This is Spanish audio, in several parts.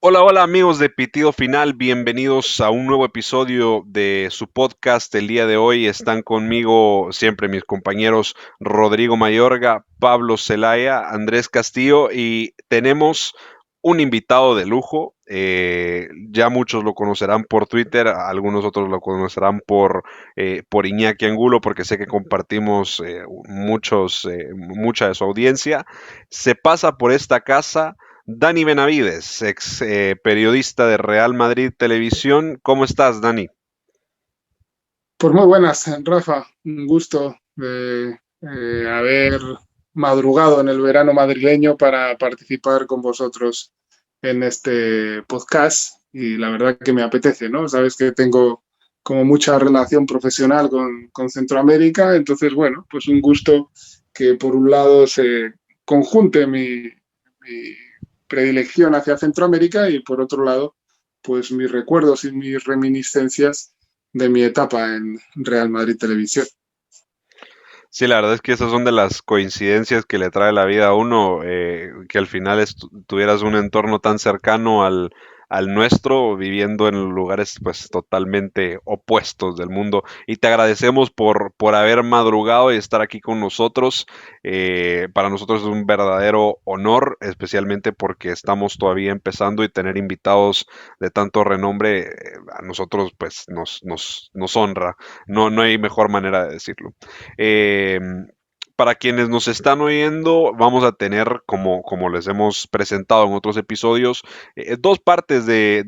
Hola, hola amigos de Pitido Final, bienvenidos a un nuevo episodio de su podcast. El día de hoy están conmigo siempre mis compañeros Rodrigo Mayorga, Pablo Celaya, Andrés Castillo y tenemos un invitado de lujo. Ya muchos lo conocerán por Twitter, algunos otros lo conocerán por Iñaki Angulo, porque sé que compartimos mucha de su audiencia. Se pasa por esta casa Dani Benavides, ex periodista de Real Madrid Televisión. ¿Cómo estás, Dani? Pues muy buenas, Rafa. Un gusto de haber madrugado en el verano madrileño para participar con vosotros en este podcast y la verdad que me apetece, ¿no? Sabes que tengo como mucha relación profesional con Centroamérica, entonces, bueno, pues un gusto que por un lado se conjunte mi predilección hacia Centroamérica y por otro lado, pues mis recuerdos y mis reminiscencias de mi etapa en Real Madrid Televisión. Sí, la verdad es que esas son de las coincidencias que le trae la vida a uno, que al final tuvieras un entorno tan cercano al nuestro, viviendo en lugares pues totalmente opuestos del mundo. Y te agradecemos por haber madrugado y estar aquí con nosotros. Para nosotros es un verdadero honor, especialmente porque estamos todavía empezando y tener invitados de tanto renombre, a nosotros pues nos honra. No hay mejor manera de decirlo. Eh, para quienes nos están oyendo, vamos a tener, como les hemos presentado en otros episodios, dos partes de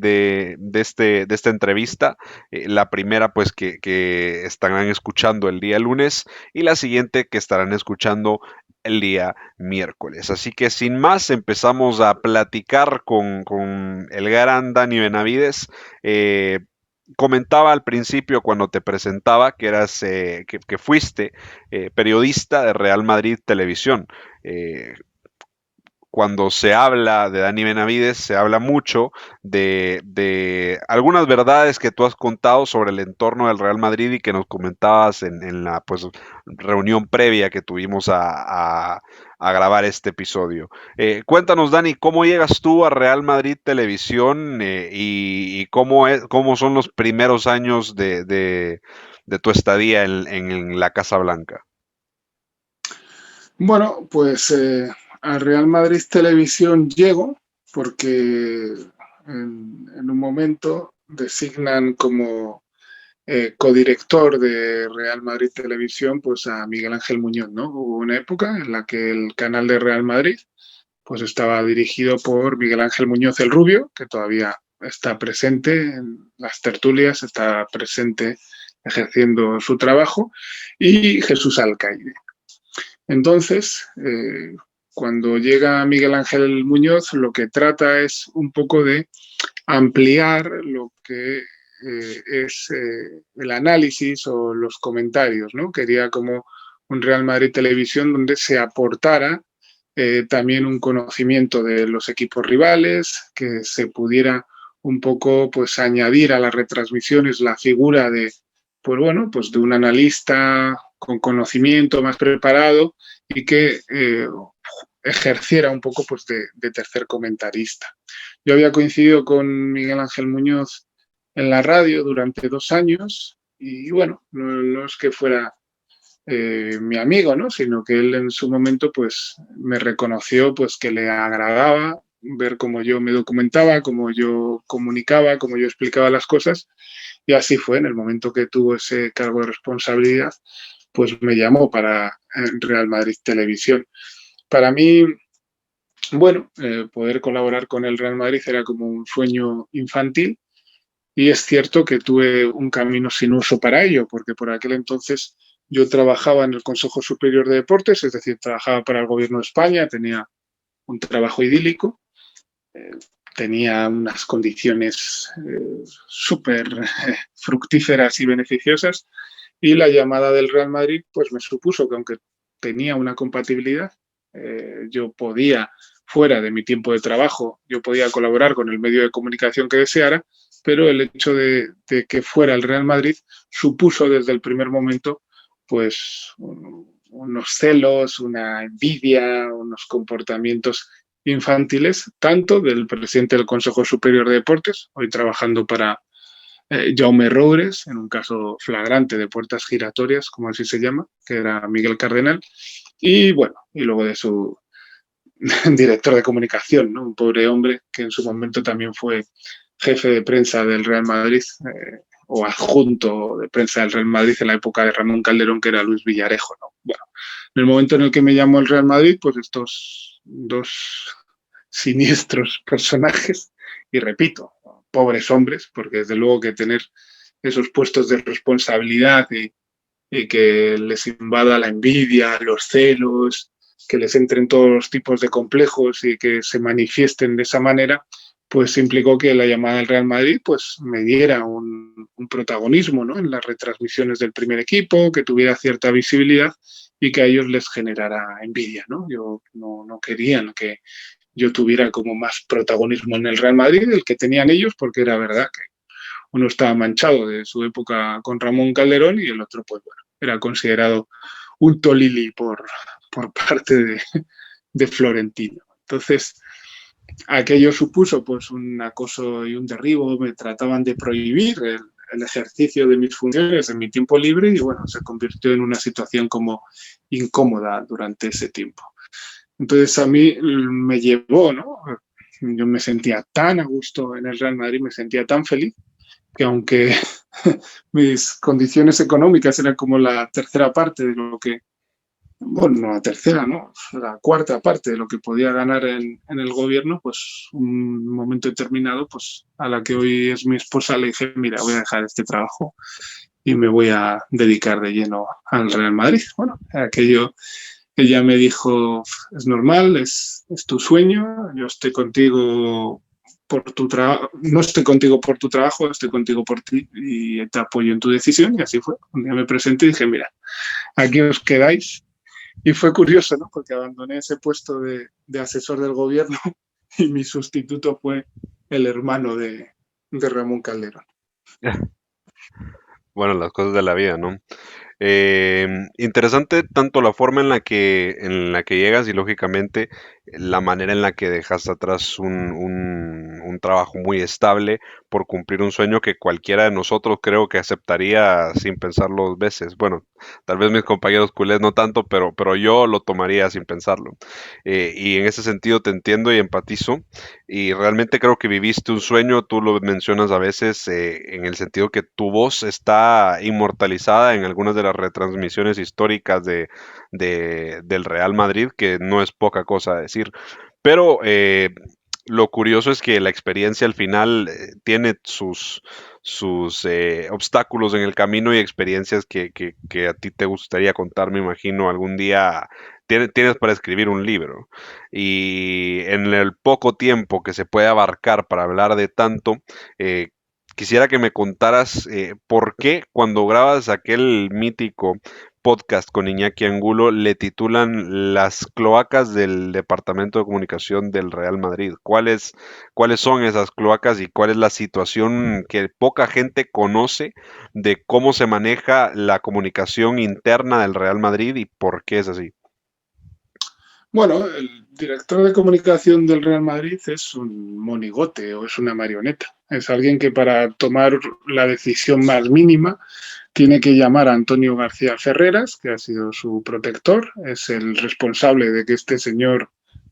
esta entrevista. La primera, pues, que estarán escuchando el día lunes y la siguiente que estarán escuchando el día miércoles. Así que sin más, empezamos a platicar con el gran Dani Benavides. Eh, Comentaba al principio cuando te presentaba que que fuiste periodista de Real Madrid Televisión. Eh, Cuando se habla de Dani Benavides, se habla mucho de algunas verdades que tú has contado sobre el entorno del Real Madrid y que nos comentabas en la pues, reunión previa que tuvimos a grabar este episodio. Cuéntanos, Dani, ¿cómo llegas tú a Real Madrid Televisión y cómo son los primeros años de tu estadía en la Casa Blanca? Bueno, pues a Real Madrid Televisión llego porque en un momento designan como codirector de Real Madrid Televisión pues a Miguel Ángel Muñoz, ¿no? Hubo una época en la que el canal de Real Madrid pues estaba dirigido por Miguel Ángel Muñoz el Rubio, que todavía está presente en las tertulias, está presente ejerciendo su trabajo, y Jesús Alcaide. Entonces, cuando llega Miguel Ángel Muñoz, lo que trata es un poco de ampliar lo que es el análisis o los comentarios, ¿no? Quería como un Real Madrid Televisión donde se aportara también un conocimiento de los equipos rivales, que se pudiera un poco pues añadir a las retransmisiones la figura de pues bueno, pues de un analista con conocimiento más preparado y que ejerciera un poco pues de tercer comentarista. Yo había coincidido con Miguel Ángel Muñoz en la radio durante 2 años y bueno, no es que fuera mi amigo, ¿no? Sino que él en su momento pues me reconoció pues que le agradaba ver cómo yo me documentaba, cómo yo comunicaba, cómo yo explicaba las cosas y así fue, en el momento que tuvo ese cargo de responsabilidad, pues me llamó para Real Madrid Televisión. Para mí, bueno, poder colaborar con el Real Madrid era como un sueño infantil y es cierto que tuve un camino sinuoso para ello, porque por aquel entonces yo trabajaba en el Consejo Superior de Deportes, es decir, trabajaba para el Gobierno de España, tenía un trabajo idílico, eh, tenía unas condiciones súper fructíferas y beneficiosas y la llamada del Real Madrid pues me supuso que aunque tenía una compatibilidad, yo podía, fuera de mi tiempo de trabajo, yo podía colaborar con el medio de comunicación que deseara, pero el hecho de que fuera el Real Madrid supuso desde el primer momento pues unos celos, una envidia, unos comportamientos infantiles, tanto del presidente del Consejo Superior de Deportes, hoy trabajando para Jaume Roures, en un caso flagrante de puertas giratorias, como así se llama, que era Miguel Cardenal, y bueno, y luego de su director de comunicación, ¿no? Un pobre hombre que en su momento también fue jefe de prensa del Real Madrid, o adjunto de prensa del Real Madrid en la época de Ramón Calderón, que era Luis Villarejo, ¿no? Bueno, en el momento en el que me llamó el Real Madrid, pues estos dos siniestros personajes, y repito, pobres hombres, porque desde luego que tener esos puestos de responsabilidad y que les invada la envidia, los celos, que les entren todos los tipos de complejos y que se manifiesten de esa manera, pues implicó que la llamada del Real Madrid pues me diera un protagonismo, ¿no?, en las retransmisiones del primer equipo, que tuviera cierta visibilidad y que a ellos les generara envidia, ¿no? Yo no querían que yo tuviera como más protagonismo en el Real Madrid del que tenían ellos, porque era verdad que uno estaba manchado de su época con Ramón Calderón y el otro, pues bueno, era considerado un tolili por parte de Florentino. Entonces, aquello supuso pues un acoso y un derribo, me trataban de prohibir el ejercicio de mis funciones en mi tiempo libre y bueno, se convirtió en una situación como incómoda durante ese tiempo. Entonces a mí me llevó, ¿no? Yo me sentía tan a gusto en el Real Madrid, me sentía tan feliz, que aunque mis condiciones económicas eran como la tercera parte de lo que, bueno, no la tercera, ¿no? La cuarta parte de lo que podía ganar en el gobierno, pues un momento determinado, pues a la que hoy es mi esposa le dije, mira, voy a dejar este trabajo y me voy a dedicar de lleno al Real Madrid. Bueno, aquello, ella me dijo, es normal, es tu sueño, yo estoy contigo por tu trabajo, no estoy contigo por tu trabajo, estoy contigo por ti y te apoyo en tu decisión. Y así fue. Un día me presenté y dije, mira, aquí os quedáis. Y fue curioso, ¿no? Porque abandoné ese puesto de asesor del gobierno y mi sustituto fue el hermano de Ramón Calderón. Bueno, las cosas de la vida, ¿no? Interesante tanto la forma en la que llegas y lógicamente la manera en la que dejas atrás un trabajo muy estable por cumplir un sueño que cualquiera de nosotros creo que aceptaría sin pensarlo dos veces. Bueno, tal vez mis compañeros culés no tanto, pero yo lo tomaría sin pensarlo. Y en ese sentido te entiendo y empatizo y realmente creo que viviste un sueño, tú lo mencionas a veces en el sentido que tu voz está inmortalizada en algunas de las retransmisiones históricas del Real Madrid, que no es poca cosa decir. Pero lo curioso es que la experiencia al final tiene sus obstáculos en el camino y experiencias que a ti te gustaría contar, me imagino, algún día tienes para escribir un libro. Y en el poco tiempo que se puede abarcar para hablar de tanto, eh, quisiera que me contaras por qué cuando grabas aquel mítico podcast con Iñaki Angulo le titulan Las cloacas del Departamento de Comunicación del Real Madrid. ¿Cuáles son esas cloacas y cuál es la situación que poca gente conoce de cómo se maneja la comunicación interna del Real Madrid y por qué es así? Bueno, el director de comunicación del Real Madrid es un monigote o es una marioneta. Es alguien que para tomar la decisión más mínima tiene que llamar a Antonio García Ferreras, que ha sido su protector, es el responsable de que este señor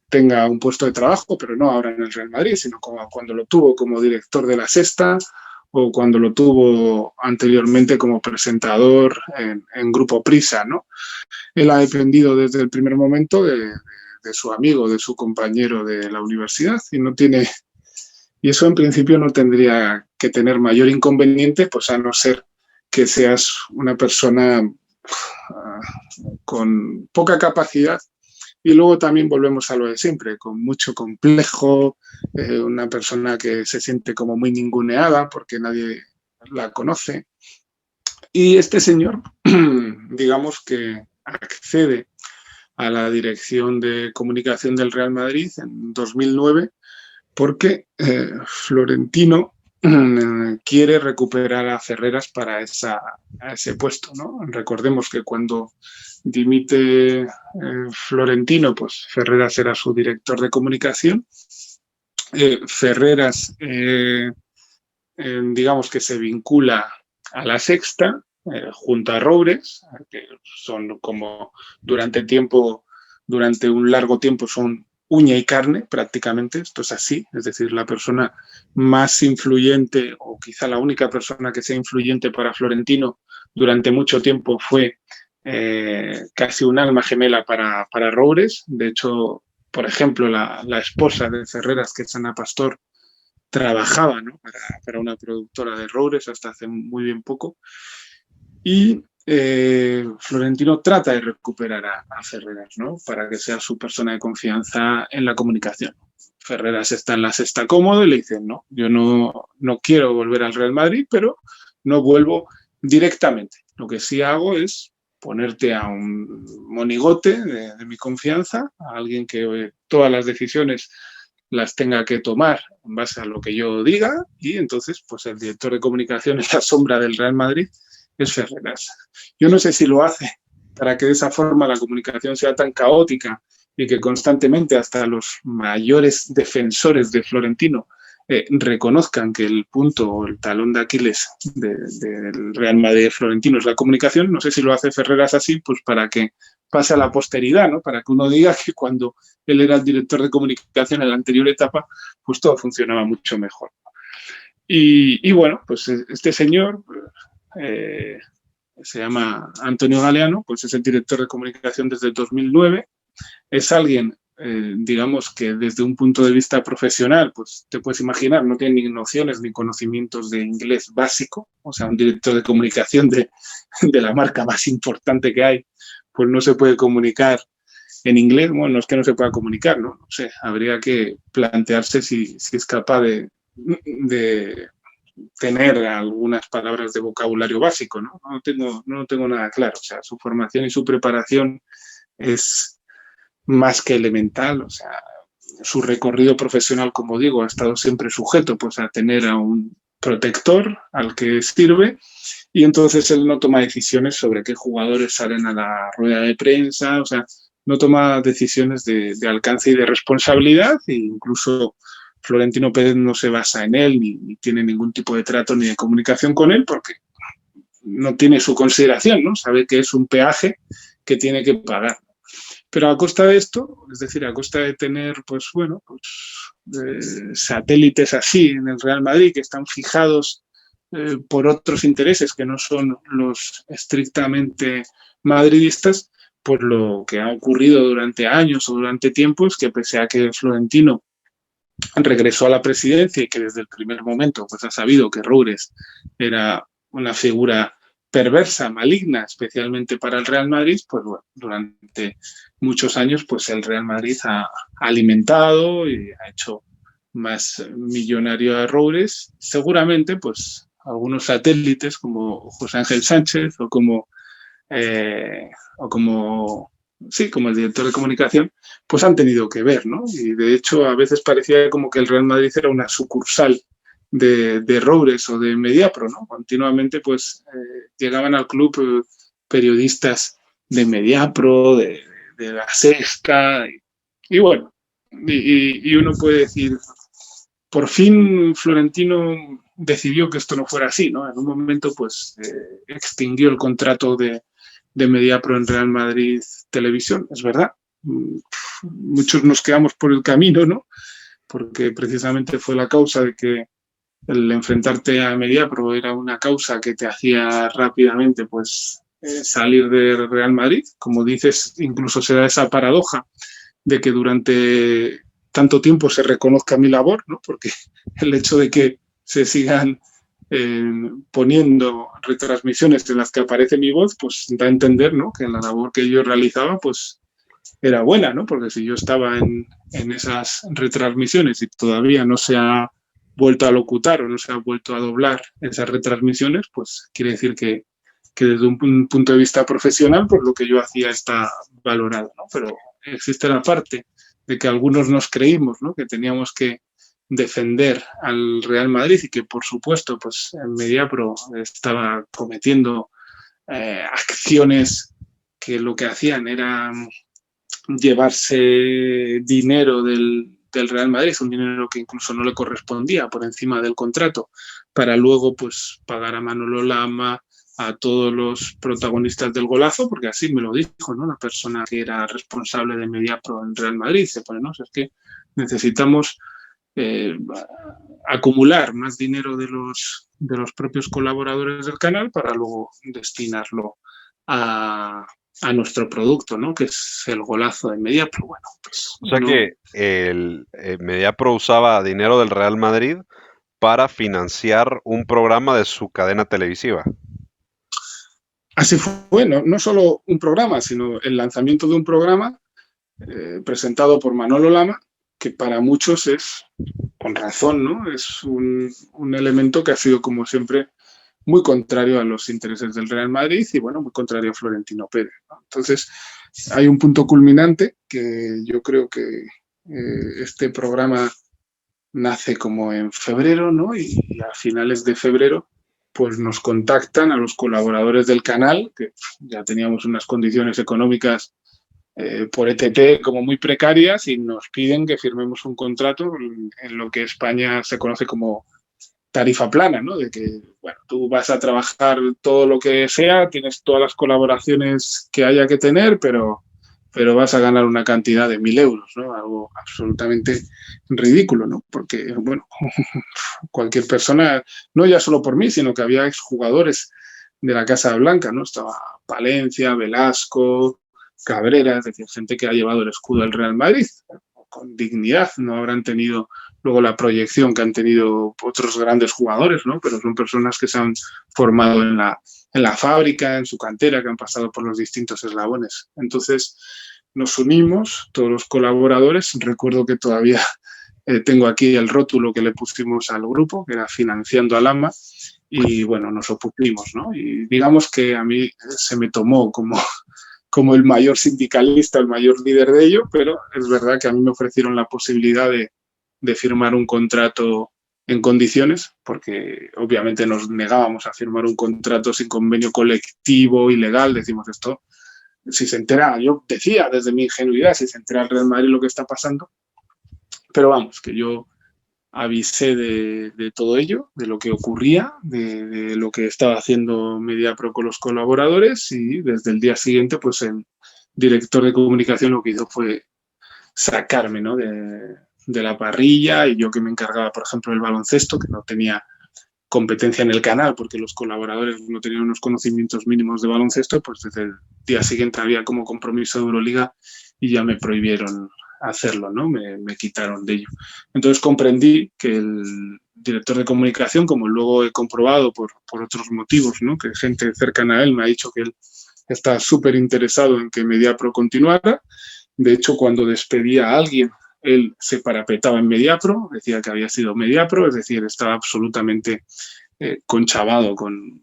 tenga un puesto de trabajo, pero no ahora en el Real Madrid, sino como cuando lo tuvo como director de La Sexta o cuando lo tuvo anteriormente como presentador en Grupo Prisa, ¿no? Él ha dependido desde el primer momento de su amigo, de su compañero de la universidad y no tiene, y eso en principio no tendría que tener mayor inconveniente, pues a no ser que seas una persona con poca capacidad y luego también volvemos a lo de siempre, con mucho complejo, una persona que se siente como muy ninguneada porque nadie la conoce. Y este señor, digamos que accede a la dirección de comunicación del Real Madrid en 2009 porque Florentino quiere recuperar a Ferreras para ese puesto, ¿no? Recordemos que cuando dimite Florentino, pues Ferreras era su director de comunicación. Ferreras, digamos que se vincula a La Sexta, junto a Roures, que son como durante un largo tiempo son uña y carne prácticamente, esto es así, es decir, la persona más influyente o quizá la única persona que sea influyente para Florentino durante mucho tiempo fue casi un alma gemela para Roures. De hecho, por ejemplo, la esposa de Ferreras, que es Ana Pastor, trabajaba, ¿no?, para una productora de Roures hasta hace muy bien poco. Y Florentino trata de recuperar a Ferreras, ¿no?, para que sea su persona de confianza en la comunicación. Ferreras está en La Sexta cómodo y le dicen, no, yo no quiero volver al Real Madrid, pero no vuelvo directamente. Lo que sí hago es ponerte a un monigote de mi confianza, a alguien que todas las decisiones las tenga que tomar en base a lo que yo diga, y entonces pues el director de comunicación en la sombra del Real Madrid es Ferreras. Yo no sé si lo hace para que de esa forma la comunicación sea tan caótica y que constantemente hasta los mayores defensores de Florentino reconozcan que el punto o el talón de Aquiles del Real Madrid de Florentino es la comunicación. No sé si lo hace Ferreras así, pues para que pase a la posteridad, ¿no? Para que uno diga que cuando él era el director de comunicación en la anterior etapa, pues todo funcionaba mucho mejor. Y bueno, pues este señor se llama Antonio Galeano, pues es el director de comunicación desde el 2009. Es alguien, digamos que desde un punto de vista profesional, pues te puedes imaginar, no tiene ni nociones ni conocimientos de inglés básico. O sea, un director de comunicación de la marca más importante que hay, pues no se puede comunicar en inglés. Bueno, no es que no se pueda comunicar, ¿no? No sé, habría que plantearse si es capaz de tener algunas palabras de vocabulario básico, ¿no? No tengo nada claro. O sea, su formación y su preparación es más que elemental. O sea, su recorrido profesional, como digo, ha estado siempre sujeto pues a tener a un protector al que sirve, y entonces él no toma decisiones sobre qué jugadores salen a la rueda de prensa. O sea, no toma decisiones de alcance y de responsabilidad, e incluso Florentino Pérez no se basa en él ni tiene ningún tipo de trato ni de comunicación con él porque no tiene su consideración, ¿no? Sabe que es un peaje que tiene que pagar. Pero a costa de esto, es decir, a costa de tener, pues bueno, pues satélites así en el Real Madrid que están fijados por otros intereses que no son los estrictamente madridistas, pues lo que ha ocurrido durante años o durante tiempos, que pese a que Florentino regresó a la presidencia y que desde el primer momento pues ha sabido que Roures era una figura perversa, maligna, especialmente para el Real Madrid, pues bueno, durante muchos años pues el Real Madrid ha alimentado y ha hecho más millonario a Roures. Seguramente pues algunos satélites como José Ángel Sánchez o como sí, como el director de comunicación, pues han tenido que ver, ¿no? Y de hecho a veces parecía como que el Real Madrid era una sucursal de Roures o de Mediapro, ¿no? Continuamente pues llegaban al club periodistas de Mediapro, de La Sexta, y bueno, y uno puede decir, por fin Florentino decidió que esto no fuera así, ¿no? En un momento pues extinguió el contrato de Mediapro en Real Madrid Televisión, es verdad. Muchos nos quedamos por el camino, ¿no? Porque precisamente fue la causa de que el enfrentarte a Mediapro era una causa que te hacía rápidamente pues salir de Real Madrid. Como dices, incluso se da esa paradoja de que durante tanto tiempo se reconozca mi labor, ¿no? Porque el hecho de que se sigan poniendo retransmisiones en las que aparece mi voz, pues da a entender, ¿no?, que la labor que yo realizaba pues era buena, ¿no? Porque si yo estaba en esas retransmisiones y todavía no se ha vuelto a locutar o no se ha vuelto a doblar esas retransmisiones, pues quiere decir que desde un punto de vista profesional, pues lo que yo hacía está valorado, ¿no? Pero existe la parte de que algunos nos creímos, ¿no?, que teníamos que defender al Real Madrid y que, por supuesto, pues Mediapro estaba cometiendo acciones que lo que hacían era llevarse dinero del Real Madrid, un dinero que incluso no le correspondía por encima del contrato, para luego pues pagar a Manolo Lama, a todos los protagonistas del golazo, porque así me lo dijo, ¿no? La persona que era responsable de Mediapro en Real Madrid, se pone, ¿no? O sea, es que necesitamos eh, acumular más dinero de los propios colaboradores del canal para luego destinarlo a nuestro producto, ¿no? Que es el golazo de Mediapro. Bueno, pues O sea no. que el Mediapro usaba dinero del Real Madrid para financiar un programa de su cadena televisiva. Así fue, no, no solo un programa, sino el lanzamiento de un programa presentado por Manolo Lama, que para muchos es, con razón, ¿no? Es un elemento que ha sido, como siempre, muy contrario a los intereses del Real Madrid y, bueno, muy contrario a Florentino Pérez, ¿no? Entonces, hay un punto culminante que yo creo que este programa nace como en febrero, ¿no? Y a finales de febrero, pues nos contactan a los colaboradores del canal, que ya teníamos unas condiciones económicas por ETT como muy precarias y nos piden que firmemos un contrato en lo que España se conoce como tarifa plana, ¿no? De que, bueno, tú vas a trabajar todo lo que sea, tienes todas las colaboraciones que haya que tener, pero vas a ganar una cantidad de 1.000 euros, ¿no? Algo absolutamente ridículo, ¿no? Porque, bueno, cualquier persona, no ya solo por mí, sino que había exjugadores de la Casa Blanca, ¿no? Estaba Palencia, Velasco, Cabrera, es decir, gente que ha llevado el escudo al Real Madrid con dignidad, no habrán tenido luego la proyección que han tenido otros grandes jugadores, ¿no? Pero son personas que se han formado en la fábrica, en su cantera, que han pasado por los distintos eslabones. Entonces, nos unimos, todos los colaboradores. Recuerdo que todavía tengo aquí el rótulo que le pusimos al grupo, que era Financiando al AMA, y bueno, nos opusimos, ¿no? Y digamos que a mí se me tomó como el mayor sindicalista, el mayor líder de ello, pero es verdad que a mí me ofrecieron la posibilidad de firmar un contrato en condiciones, porque obviamente nos negábamos a firmar un contrato sin convenio colectivo, ilegal, decimos esto, si se entera, yo decía desde mi ingenuidad, si se entera el Real Madrid lo que está pasando, pero vamos, que yo avisé de todo ello, de lo que ocurría, de lo que estaba haciendo Mediapro con los colaboradores y desde el día siguiente, pues el director de comunicación lo que hizo fue sacarme, ¿no? de la parrilla y yo que me encargaba, por ejemplo, del baloncesto, que no tenía competencia en el canal porque los colaboradores no tenían unos conocimientos mínimos de baloncesto, pues desde el día siguiente había como compromiso de Euroliga y ya me prohibieron hacerlo, ¿no? Me quitaron de ello. Entonces comprendí que el director de comunicación, como luego he comprobado por otros motivos, ¿no? Que gente cercana a él me ha dicho que él está súper interesado en que Mediapro continuara. De hecho, cuando despedía a alguien, él se parapetaba en Mediapro, decía que había sido Mediapro, es decir, estaba absolutamente conchavado con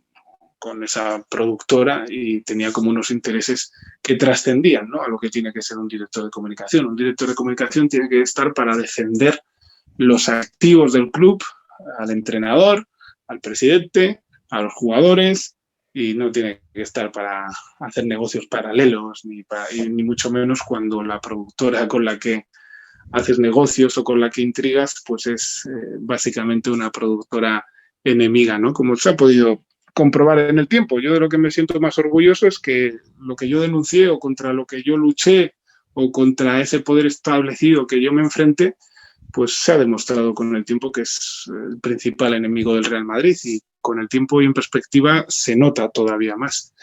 esa productora y tenía como unos intereses que trascendían, ¿no? A lo que tiene que ser un director de comunicación. Un director de comunicación tiene que estar para defender los activos del club, al entrenador, al presidente, a los jugadores, y no tiene que estar para hacer negocios paralelos, ni mucho menos cuando la productora con la que haces negocios o con la que intrigas, pues es básicamente una productora enemiga, ¿no? Como se ha podido comprobar en el tiempo. Yo de lo que me siento más orgulloso es que lo que yo denuncié o contra lo que yo luché o contra ese poder establecido que yo me enfrenté, pues se ha demostrado con el tiempo que es el principal enemigo del Real Madrid y con el tiempo y en perspectiva se nota todavía más.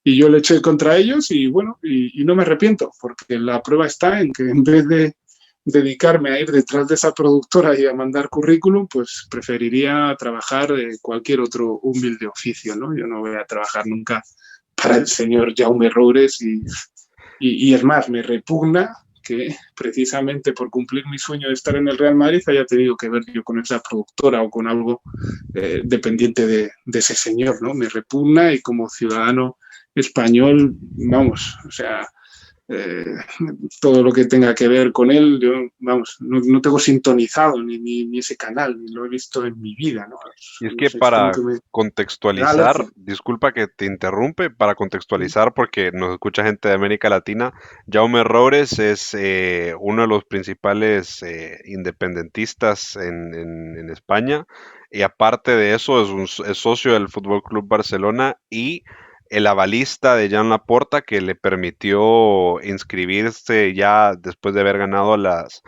Y yo le eché contra ellos y bueno, y no me arrepiento, porque la prueba está en que en vez de dedicarme a ir detrás de esa productora y a mandar currículum, pues preferiría trabajar de cualquier otro humilde oficio, ¿no? Yo no voy a trabajar nunca para el señor Jaume Roures y es más, me repugna que precisamente por cumplir mi sueño de estar en el Real Madrid haya tenido que ver yo con esa productora o con algo dependiente de ese señor, ¿no? Me repugna y como ciudadano español, vamos, o sea, eh, todo lo que tenga que ver con él, yo, vamos, no tengo sintonizado ni ese canal, ni lo he visto en mi vida, ¿no? Y es No que sé, es como para que me da contextualizar, alergia. disculpa que te interrumpe, para contextualizar, porque nos escucha gente de América Latina, Jaume Roures es uno de los principales independentistas en España, y aparte de eso es socio del Fútbol Club Barcelona y el avalista de Jan Laporta que le permitió inscribirse ya después de haber ganado las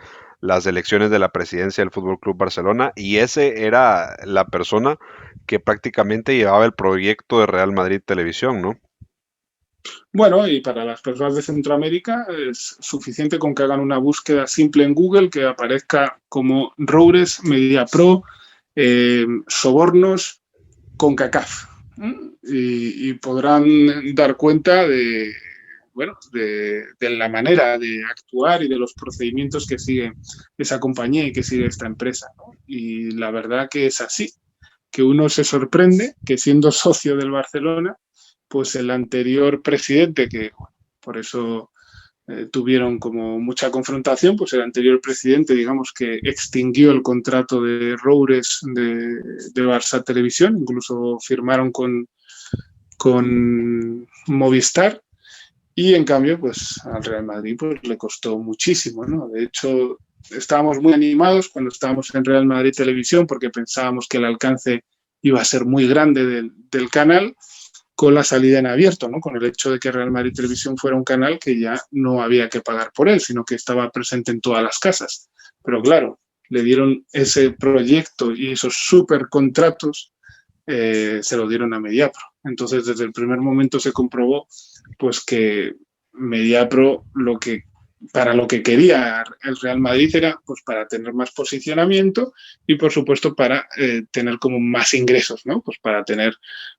elecciones de la presidencia del Fútbol Club Barcelona, y ese era la persona que prácticamente llevaba el proyecto de Real Madrid Televisión, ¿no? Bueno, y para las personas de Centroamérica es suficiente con que hagan una búsqueda simple en Google que aparezca como Roures, MediaPro, sobornos, CONCACAF. Y podrán dar cuenta de, bueno, de la manera de actuar y de los procedimientos que sigue esa compañía y que sigue esta empresa, ¿no? Y la verdad que es así, que uno se sorprende que siendo socio del Barcelona, pues el anterior presidente, que por eso tuvieron como mucha confrontación, pues el anterior presidente, digamos que extinguió el contrato de Roures de Barça Televisión, incluso firmaron con Movistar, y en cambio, pues al Real Madrid pues, le costó muchísimo, ¿no? De hecho, estábamos muy animados cuando estábamos en Real Madrid Televisión porque pensábamos que el alcance iba a ser muy grande del canal con la salida en abierto, ¿no? Con el hecho de que Real Madrid Televisión fuera un canal que ya no había que pagar por él, sino que estaba presente en todas las casas. Pero claro, le dieron ese proyecto y esos super contratos, se lo dieron a Mediapro. Entonces, desde el primer momento se comprobó pues que Mediapro para lo que quería el Real Madrid era pues para tener más posicionamiento y por supuesto para tener como más ingresos, ¿no? Pues para tener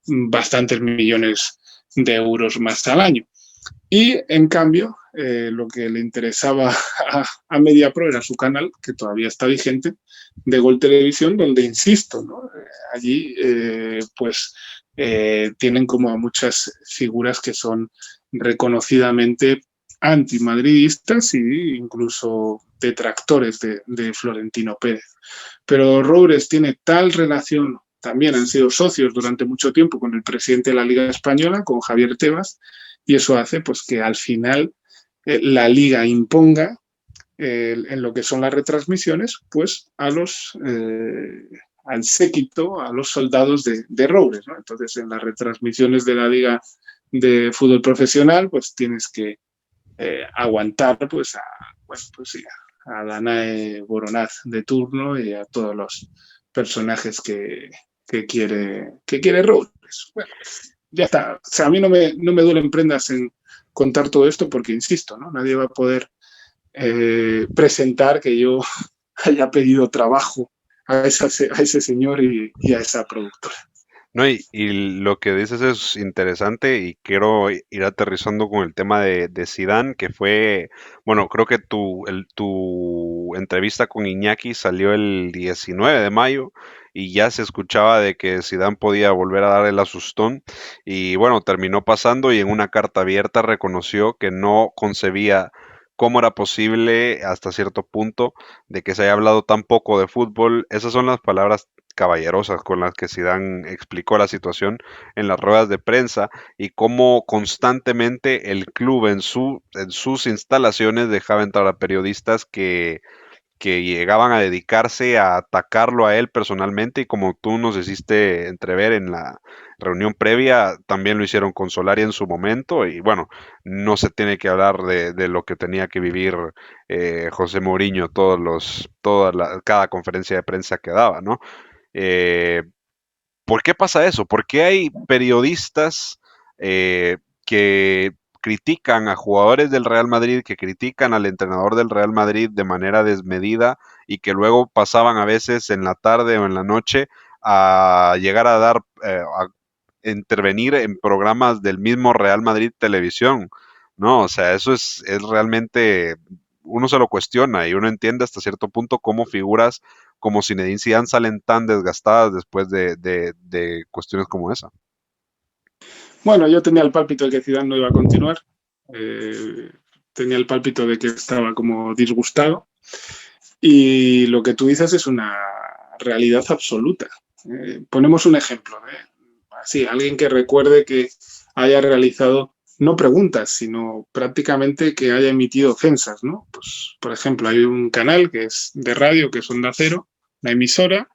bastantes millones de euros más al año. Y en cambio, lo que le interesaba a MediaPro era su canal, que todavía está vigente, de Gol Televisión, donde insisto, ¿no? Allí pues tienen como a muchas figuras que son reconocidamente antimadridistas e incluso detractores de Florentino Pérez. Pero Roures tiene tal relación, también han sido socios durante mucho tiempo con el presidente de la Liga Española, con Javier Tebas, y eso hace pues que al final la Liga imponga en lo que son las retransmisiones, pues al séquito, a los soldados de Roures, ¿no? Entonces, en las retransmisiones de la Liga de Fútbol Profesional, pues tienes que aguantar pues bueno, pues, sí, a Danae Boronaz de turno y a todos los personajes que quiere Robles. Bueno, ya está. O sea, a mí no me duelen prendas en contar todo esto porque, insisto, ¿no? Nadie va a poder presentar que yo haya pedido trabajo a ese señor y a esa productora. No, y lo que dices es interesante y quiero ir aterrizando con el tema de Zidane, que fue, bueno, creo que tu entrevista con Iñaki salió el 19 de mayo y ya se escuchaba de que Zidane podía volver a dar el asustón y bueno, terminó pasando y en una carta abierta reconoció que no concebía cómo era posible hasta cierto punto de que se haya hablado tan poco de fútbol. Esas son las palabras caballerosas con las que Zidane explicó la situación en las ruedas de prensa y cómo constantemente el club en sus instalaciones dejaba entrar a periodistas que llegaban a dedicarse a atacarlo a él personalmente y como tú nos hiciste entrever en la reunión previa, también lo hicieron con Solari en su momento y bueno, no se tiene que hablar de lo que tenía que vivir José Mourinho cada conferencia de prensa que daba, ¿no? Eh, ¿Por qué pasa eso? ¿Por qué hay periodistas que critican a jugadores del Real Madrid, que critican al entrenador del Real Madrid de manera desmedida y que luego pasaban a veces en la tarde o en la noche a llegar a a intervenir en programas del mismo Real Madrid Televisión? No, o sea, es realmente, uno se lo cuestiona y uno entiende hasta cierto punto cómo figuras como Zinedine Zidane salen tan desgastadas después de cuestiones como esa. Bueno, yo tenía el pálpito de que Zidane no iba a continuar. Eh, tenía el pálpito de que estaba como disgustado. Y lo que tú dices es una realidad absoluta. Ponemos un ejemplo. Así, alguien que recuerde que haya realizado no preguntas, sino prácticamente que haya emitido ofensas, ¿no? Pues, por ejemplo, hay un canal que es de radio, que es Onda Cero, una emisora,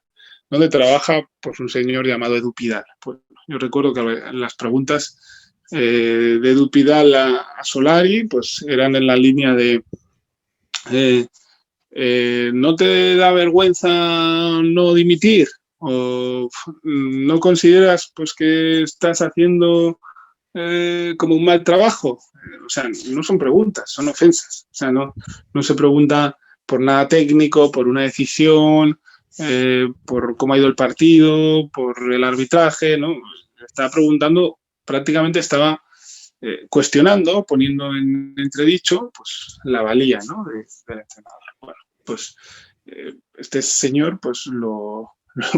donde trabaja pues, un señor llamado Edu Pidal. Pues, yo recuerdo que las preguntas de Edu Pidal a Solari pues, eran en la línea de eh, ¿no te da vergüenza no dimitir? ¿O no consideras pues, que estás haciendo como un mal trabajo? O sea, no son preguntas, son ofensas. O sea, no se pregunta por nada técnico, por una decisión, por cómo ha ido el partido, por el arbitraje, ¿no? Estaba preguntando, prácticamente estaba cuestionando, poniendo en entredicho, pues la valía, ¿no? Del entrenador. Bueno, pues este señor, pues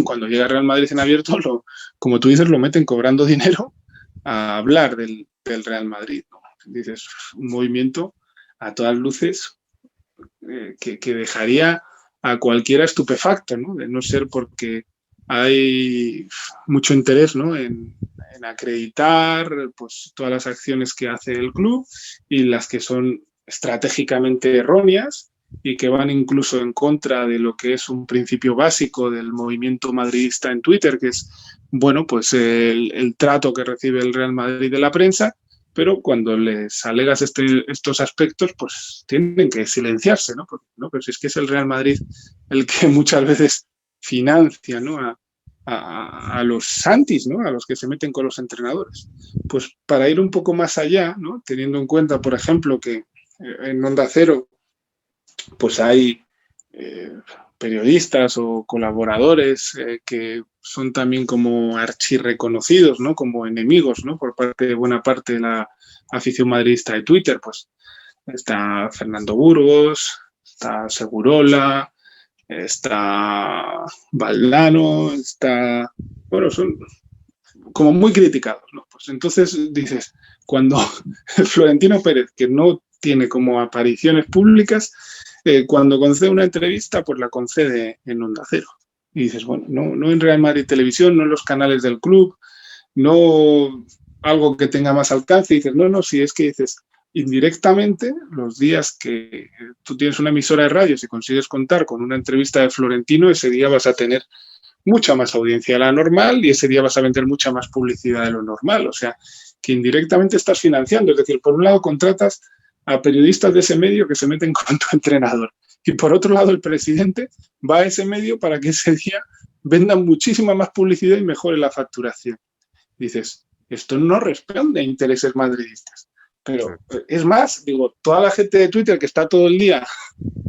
cuando llega a Real Madrid en abierto, como tú dices, lo meten cobrando dinero a hablar del Real Madrid, ¿no? Dices, un movimiento a todas luces que dejaría a cualquiera estupefacto, ¿no? De no ser porque hay mucho interés, ¿no? En acreditar pues, todas las acciones que hace el club y las que son estratégicamente erróneas y que van incluso en contra de lo que es un principio básico del movimiento madridista en Twitter, que es, bueno, pues el trato que recibe el Real Madrid de la prensa, pero cuando les alegas estos aspectos, pues tienen que silenciarse, ¿no? Porque, ¿no? Pero si es que es el Real Madrid el que muchas veces financia, ¿no? A los santis, ¿no? A los que se meten con los entrenadores. Pues para ir un poco más allá, ¿no? Teniendo en cuenta, por ejemplo, que en Onda Cero pues hay periodistas o colaboradores que son también como archirreconocidos, ¿no? Como enemigos, ¿no? Por parte de buena parte de la afición madridista de Twitter, pues está Fernando Burgos, está Segurola, está Valdano, está... Bueno, son como muy criticados, ¿no? Pues entonces dices, cuando Florentino Pérez, que no tiene como apariciones públicas, cuando concede una entrevista, pues la concede en Onda Cero. Y dices, bueno, no en Real Madrid Televisión, no en los canales del club, no algo que tenga más alcance. Y dices, no, si es que dices, indirectamente, los días que tú tienes una emisora de radio, si consigues contar con una entrevista de Florentino, ese día vas a tener mucha más audiencia de la normal y ese día vas a vender mucha más publicidad de lo normal. O sea, que indirectamente estás financiando. Es decir, por un lado contratas a periodistas de ese medio que se meten con tu entrenador y por otro lado el presidente va a ese medio para que ese día vendan muchísima más publicidad y mejore la facturación. Dices, esto no responde a intereses madridistas. Pero es más, digo, toda la gente de Twitter que está todo el día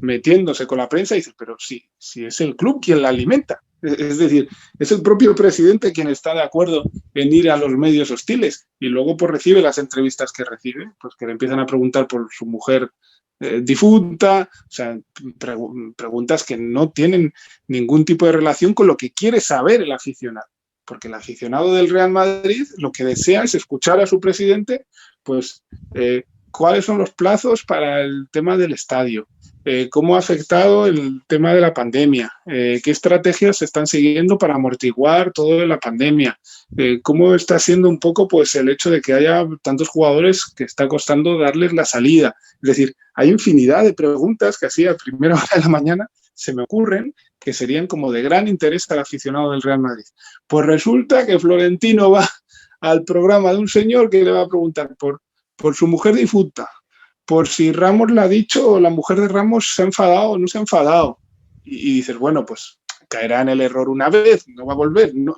metiéndose con la prensa dice, pero si es el club quien la alimenta. Es decir, es el propio presidente quien está de acuerdo en ir a los medios hostiles y luego pues recibe las entrevistas que recibe, pues que le empiezan a preguntar por su mujer difunta, o sea, preguntas que no tienen ningún tipo de relación con lo que quiere saber el aficionado. Porque el aficionado del Real Madrid lo que desea es escuchar a su presidente, pues, cuáles son los plazos para el tema del estadio, cómo ha afectado el tema de la pandemia, qué estrategias se están siguiendo para amortiguar todo de la pandemia, cómo está siendo un poco pues el hecho de que haya tantos jugadores que está costando darles la salida. Es decir, hay infinidad de preguntas que así a primera hora de la mañana se me ocurren que serían como de gran interés al aficionado del Real Madrid. Pues resulta que Florentino va al programa de un señor que le va a preguntar por su mujer difunta, por si Ramos le ha dicho o la mujer de Ramos se ha enfadado o no se ha enfadado. Y dices, bueno, pues caerá en el error una vez, no va a volver. No,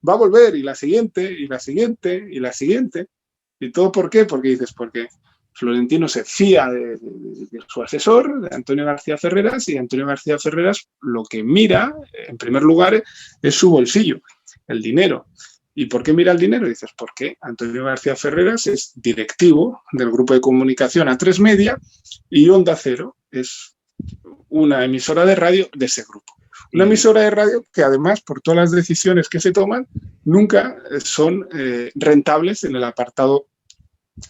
va a volver y la siguiente, y la siguiente, y la siguiente. ¿Y todo por qué? Porque dices, porque Florentino se fía de su asesor, de Antonio García Ferreras, y Antonio García Ferreras lo que mira, en primer lugar, es su bolsillo, el dinero. ¿Y por qué mira el dinero? Y dices, porque Antonio García Ferreras es directivo del grupo de comunicación A3 Media y Onda Cero es una emisora de radio de ese grupo. Una emisora de radio que además, por todas las decisiones que se toman, nunca son rentables en el apartado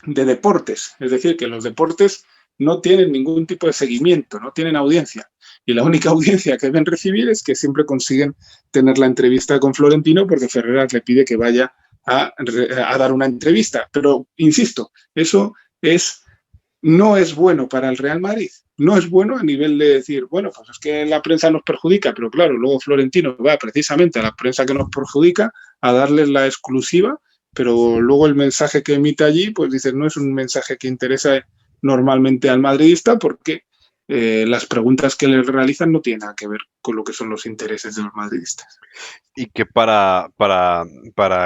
de deportes, es decir, que los deportes no tienen ningún tipo de seguimiento, no tienen audiencia. Y la única audiencia que deben recibir es que siempre consiguen tener la entrevista con Florentino porque Ferreras le pide que vaya a dar una entrevista. Pero, insisto, eso es, no es bueno para el Real Madrid. No es bueno a nivel de decir, bueno, pues es que la prensa nos perjudica, pero claro, luego Florentino va precisamente a la prensa que nos perjudica a darles la exclusiva, pero luego el mensaje que emite allí, pues dices, no es un mensaje que interesa normalmente al madridista porque las preguntas que le realizan no tienen nada que ver con lo que son los intereses de los madridistas. Y que para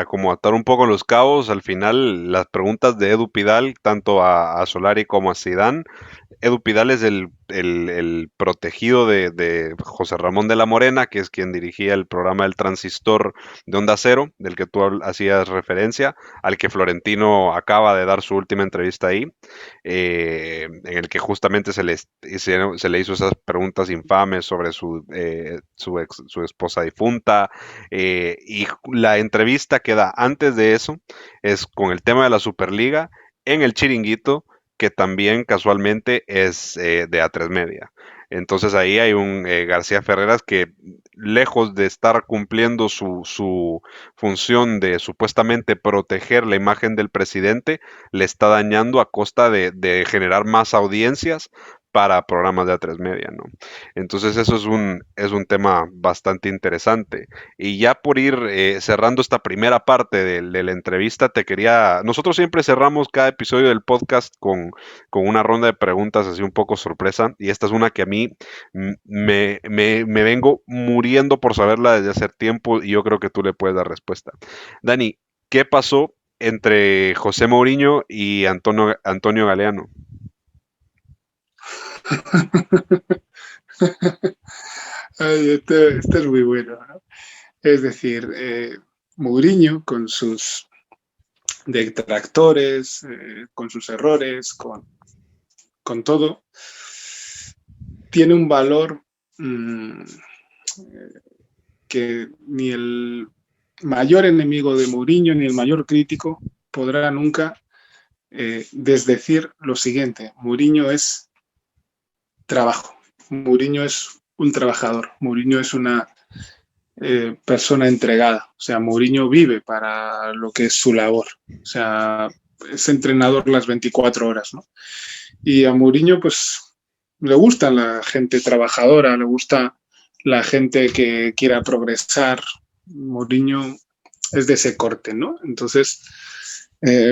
como atar un poco los cabos, al final las preguntas de Edu Pidal, tanto a Solari como a Zidane, Edu Pidal es el protegido de José Ramón de la Morena, que es quien dirigía el programa del Transistor de Onda Cero, del que tú hacías referencia, al que Florentino acaba de dar su última entrevista ahí, en el que justamente se le hizo esas preguntas infames sobre su esposa difunta, y la entrevista que da antes de eso es con el tema de la Superliga en el Chiringuito, que también casualmente es de A3 Media. Entonces ahí hay un García Ferreras que, lejos de estar cumpliendo su función de supuestamente proteger la imagen del presidente, le está dañando a costa de generar más audiencias para programas de A3 Media, ¿no? Entonces eso es un tema bastante interesante. Y ya por ir cerrando esta primera parte de la entrevista, nosotros siempre cerramos cada episodio del podcast con una ronda de preguntas así un poco sorpresa, y esta es una que a mí me vengo muriendo por saberla desde hace tiempo y yo creo que tú le puedes dar respuesta. Dani, ¿qué pasó entre José Mourinho y Antonio Galeano? Ay, este es muy bueno, ¿no? Es decir, Mourinho con sus detractores, con sus errores, con todo, tiene un valor mmm, que ni el mayor enemigo de Mourinho ni el mayor crítico podrá nunca desdecir lo siguiente. Mourinho es trabajo. Mourinho es un trabajador. Mourinho es una persona entregada. O sea, Mourinho vive para lo que es su labor. O sea, es entrenador las 24 horas, ¿no? Y a Mourinho, pues, le gusta la gente trabajadora, le gusta la gente que quiera progresar. Mourinho es de ese corte, ¿no? Entonces,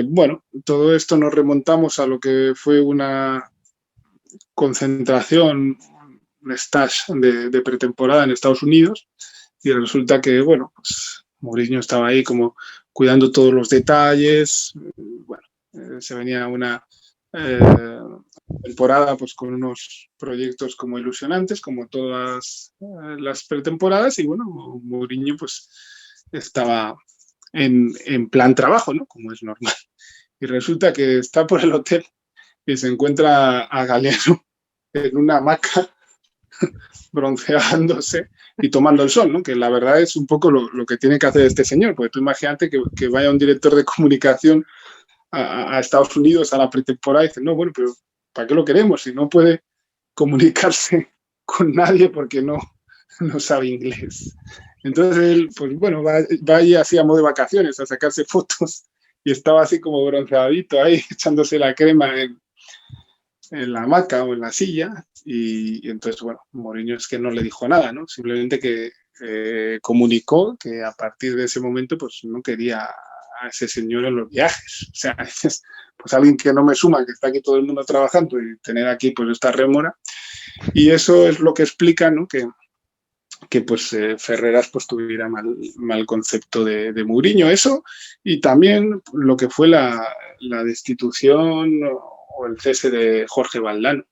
bueno, todo esto nos remontamos a lo que fue una concentración, un stage de pretemporada en Estados Unidos, y resulta que, bueno, pues Mourinho estaba ahí como cuidando todos los detalles. Bueno, se venía una temporada pues con unos proyectos como ilusionantes, como todas las pretemporadas, y bueno, Mourinho pues estaba en plan trabajo, ¿no? Como es normal. Y resulta que está por el hotel y se encuentra a Galeano en una hamaca bronceándose y tomando el sol, ¿no? Que la verdad es un poco lo que tiene que hacer este señor, porque tú imagínate que vaya un director de comunicación a Estados Unidos a la pretemporada y dice, no, bueno, pero ¿para qué lo queremos si no puede comunicarse con nadie porque no sabe inglés? Entonces él, pues bueno, va ahí así a modo de vacaciones a sacarse fotos y estaba así como bronceadito ahí echándose la crema en la hamaca o en la silla, y entonces, bueno, Mourinho es que no le dijo nada, ¿no? Simplemente que comunicó que a partir de ese momento pues no quería a ese señor en los viajes. O sea, es pues alguien que no me suma, que está aquí todo el mundo trabajando y tener aquí pues esta rémora. Y eso es lo que explica, ¿no? Que pues Ferreras pues tuviera mal concepto de Mourinho, eso, y también lo que fue la destitución o el cese de Jorge Valdano,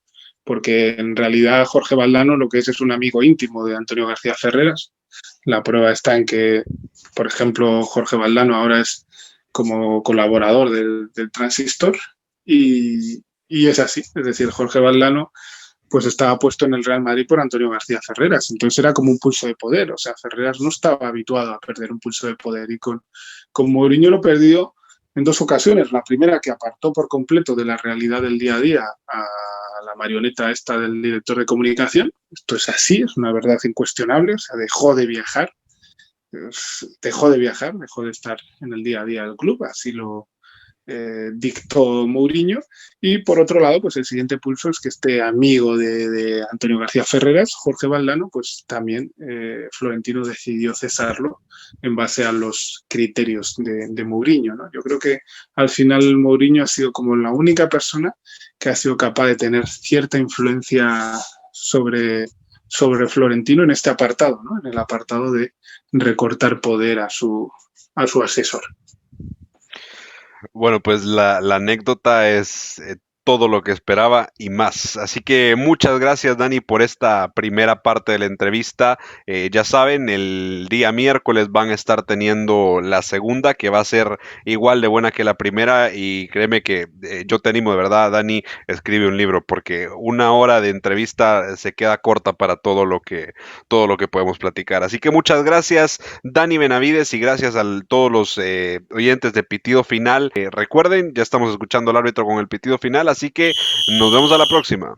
porque en realidad Jorge Valdano lo que es un amigo íntimo de Antonio García Ferreras. La prueba está en que, por ejemplo, Jorge Valdano ahora es como colaborador del Transistor, y es así, es decir, Jorge Valdano pues estaba puesto en el Real Madrid por Antonio García Ferreras. Entonces era como un pulso de poder. O sea, Ferreras no estaba habituado a perder un pulso de poder, y con Mourinho lo perdió en dos ocasiones. La primera que apartó por completo de la realidad del día a día a la marioneta esta del director de comunicación. Esto es así, es una verdad incuestionable, o sea, dejó de estar en el día a día del club, así lo, dictó Mourinho. Y por otro lado, pues el siguiente pulso es que este amigo de Antonio García Ferreras, Jorge Valdano, pues también Florentino decidió cesarlo en base a los criterios de Mourinho, ¿no? Yo creo que al final Mourinho ha sido como la única persona que ha sido capaz de tener cierta influencia sobre Florentino en este apartado, ¿no? En el apartado de recortar poder a su asesor. Bueno, pues la anécdota es todo lo que esperaba y más. Así que muchas gracias, Dani, por esta primera parte de la entrevista. Ya saben, el día miércoles van a estar teniendo la segunda, que va a ser igual de buena que la primera. Y créeme que yo te animo de verdad, Dani, escribe un libro, porque una hora de entrevista se queda corta para todo lo que podemos platicar. Así que muchas gracias, Dani Benavides, y gracias a todos los oyentes de Pitido Final. Recuerden, ya estamos escuchando al árbitro con el pitido final, así que nos vemos a la próxima.